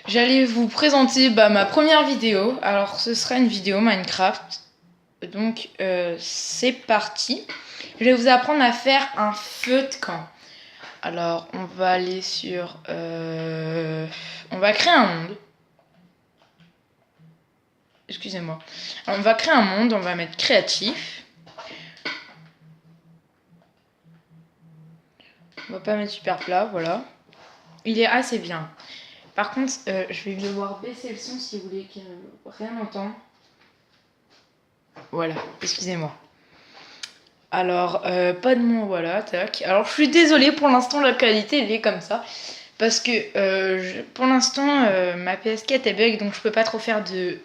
J'allais vous présenter ma première vidéo. Alors ce sera une vidéo Minecraft. Donc c'est parti. Je vais vous apprendre à faire un feu de camp. Alors on va aller sur... on va créer un monde. Excusez-moi. On va créer un monde, on va mettre créatif. On va pas mettre super plat, voilà. Il est assez bien. Par contre, je vais devoir baisser le son si vous voulez rien entendre. Voilà, excusez-moi. Alors, pas de mots, voilà, tac. Alors, je suis désolée, pour l'instant, la qualité, elle est comme ça. Parce que, pour l'instant, ma PS4, elle bug, donc je peux pas trop faire de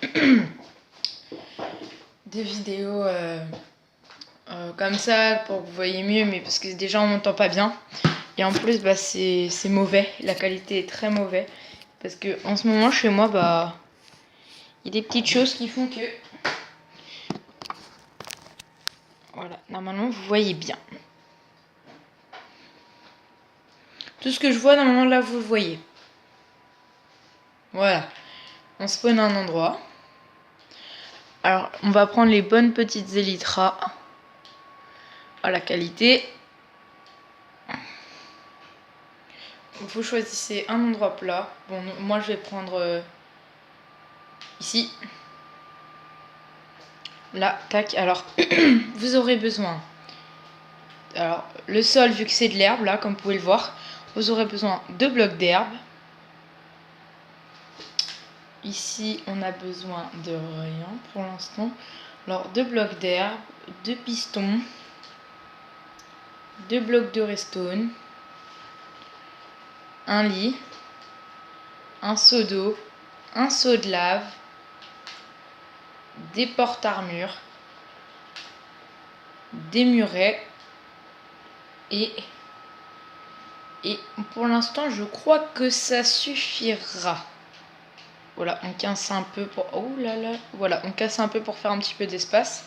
vidéos comme ça, pour que vous voyez mieux, mais parce que déjà, on m'entend pas bien. Et en plus, c'est mauvais, la qualité est très mauvaise. Parce que en ce moment, chez moi, il y a des petites choses qui font que... Voilà, normalement, vous voyez bien. Tout ce que je vois, normalement, là, vous le voyez. Voilà. On spawn à un endroit. Alors, on va prendre les bonnes petites élytras. À la qualité. Vous choisissez un endroit plat. Bon, moi, je vais prendre ici. Là, tac. Alors, vous aurez besoin... Alors, le sol, vu que c'est de l'herbe, là, comme vous pouvez le voir, vous aurez besoin de blocs d'herbe. Ici, on a besoin de rien pour l'instant. Alors, 2 blocs d'herbe, 2 pistons, 2 blocs de redstone, un lit, un seau d'eau, un seau de lave, des portes-armures, des murets et pour l'instant, je crois que ça suffira. Voilà, on casse un peu pour... Oh là là. Voilà, on casse un peu pour faire un petit peu d'espace.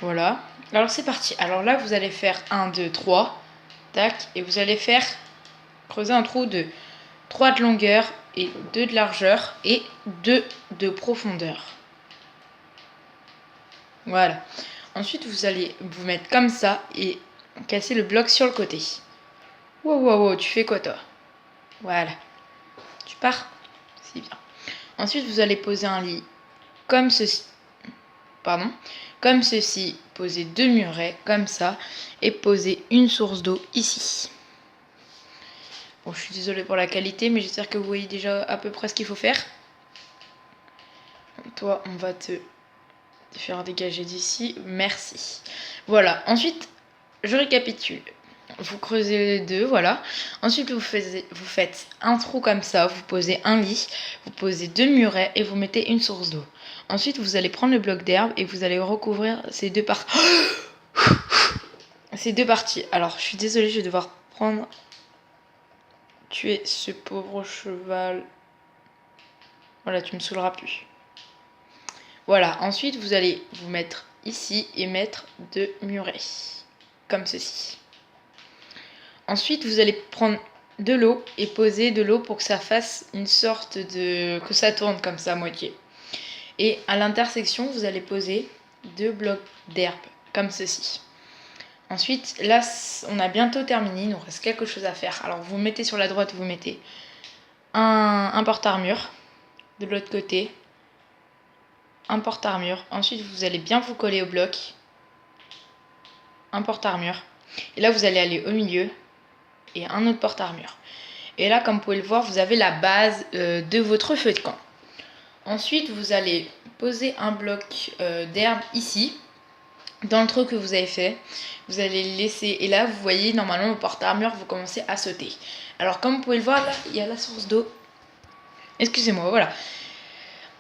Voilà. Alors c'est parti. Alors là, vous allez faire 1, 2, 3. Tac. Et vous allez faire... creuser un trou de 3 de longueur et 2 de largeur et 2 de profondeur. Voilà. Ensuite, vous allez vous mettre comme ça et casser le bloc sur le côté. Wow, wow, wow, tu fais quoi toi? Voilà. Tu pars? C'est bien. Ensuite, vous allez poser un lit comme ceci. Pardon. Comme ceci. Poser 2 murets comme ça. Et poser une source d'eau ici. Bon, je suis désolée pour la qualité, mais j'espère que vous voyez déjà à peu près ce qu'il faut faire. Toi, on va te faire dégager d'ici. Merci. Voilà. Ensuite, je récapitule. Vous creusez les deux, voilà. Ensuite, vous faites un trou comme ça. Vous posez un lit. Vous posez 2 murets et vous mettez une source d'eau. Ensuite, vous allez prendre le bloc d'herbe et vous allez recouvrir ces deux parties. Ces deux parties. Alors, je suis désolée, je vais devoir tuer ce pauvre cheval. Voilà, tu me saouleras plus. Voilà, ensuite vous allez vous mettre ici et mettre 2 murets. Comme ceci. Ensuite, vous allez prendre de l'eau et poser de l'eau pour que ça fasse une sorte de... que ça tourne comme ça à moitié. Et à l'intersection, vous allez poser 2 blocs d'herbe, comme ceci. Ensuite, là, on a bientôt terminé, il nous reste quelque chose à faire. Alors, vous mettez sur la droite, vous mettez un porte-armure. De l'autre côté, un porte-armure. Ensuite, vous allez bien vous coller au bloc. Un porte-armure. Et là, vous allez aller au milieu. Et un autre porte-armure. Et là, comme vous pouvez le voir, vous avez la base de votre feu de camp. Ensuite, vous allez poser un bloc d'herbe ici. Dans le trou que vous avez fait. Vous allez le laisser. Et là, vous voyez, normalement, au porte-armure, vous commencez à sauter. Alors, comme vous pouvez le voir, là, il y a la source d'eau. Excusez-moi, voilà.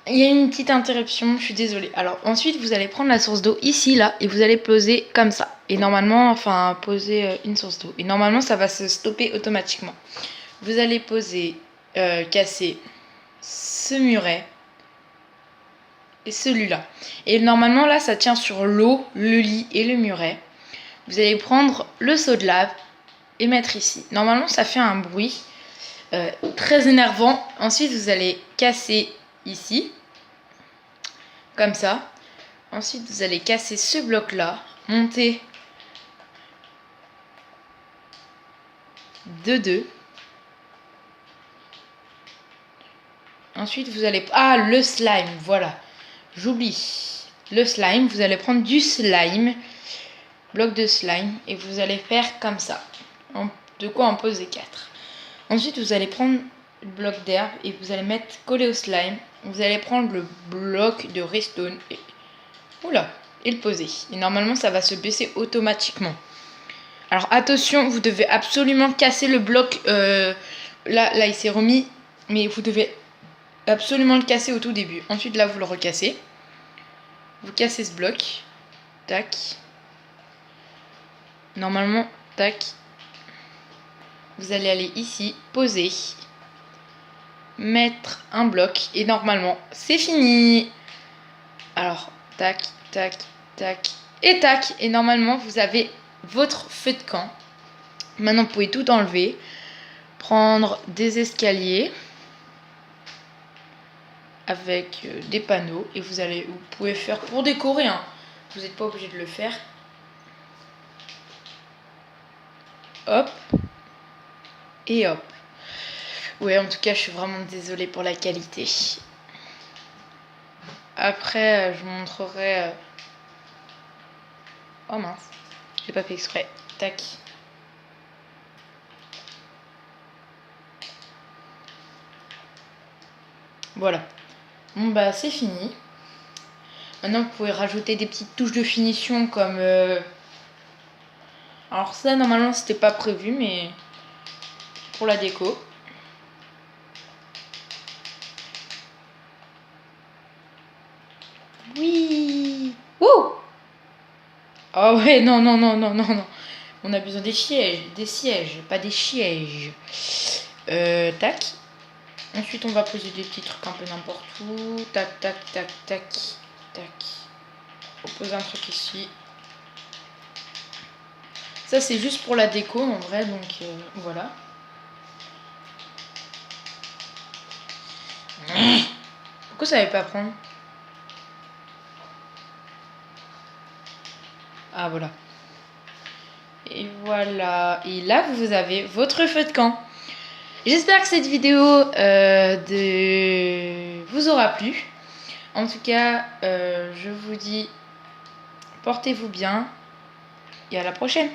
Il y a une petite interruption, je suis désolée. Alors ensuite, vous allez prendre la source d'eau ici, là, et vous allez poser comme ça. Et normalement, enfin, poser une source d'eau. Et normalement, ça va se stopper automatiquement. Vous allez poser, casser ce muret et celui-là. Et normalement, là, ça tient sur l'eau, le lit et le muret. vous allez prendre le seau de lave et mettre ici. Normalement, ça fait un bruit très énervant. Ensuite, vous allez casser ici, comme ça. Ensuite, vous allez casser ce bloc-là, monter de 2. Ensuite, vous allez... Ah, le slime, voilà. J'oublie. Le slime, vous allez prendre du slime, bloc de slime, et vous allez faire comme ça. De quoi en poser 4. Ensuite, vous allez prendre le bloc d'herbe et vous allez mettre collé au slime. Vous allez prendre le bloc de redstone et... Oula, et le poser. Et normalement, ça va se baisser automatiquement. Alors, attention, vous devez absolument casser le bloc. Là, il s'est remis, mais vous devez absolument le casser au tout début. Ensuite, là, vous le recassez. Vous cassez ce bloc. Tac. Normalement, tac. Vous allez aller ici, poser. Mettre un bloc. Et normalement, c'est fini. Alors, tac, tac, tac. Et tac. Et normalement, vous avez votre feu de camp. Maintenant, vous pouvez tout enlever. Prendre des escaliers. Avec des panneaux. Et vous pouvez faire pour décorer. Hein. Vous n'êtes pas obligé de le faire. Hop. Et hop. Ouais, en tout cas, je suis vraiment désolée pour la qualité. Après, je vous montrerai... Oh mince, j'ai pas fait exprès. Tac. Voilà. Bon, bah, c'est fini. Maintenant, vous pouvez rajouter des petites touches de finition comme... Alors ça, normalement, c'était pas prévu, mais... Pour la déco. Oui. Wouh. Oh ouais, non, non, non, non, non, non. On a besoin des sièges, pas des sièges. Tac. Ensuite, on va poser des petits trucs un peu n'importe où. Tac, tac, tac, tac, tac. On pose un truc ici. Ça, c'est juste pour la déco, en vrai, donc voilà. Pourquoi ça n'allait pas prendre? Ah, voilà. Et voilà. Et là, vous avez votre feu de camp. J'espère que cette vidéo vous aura plu. En tout cas, je vous dis, portez-vous bien et à la prochaine.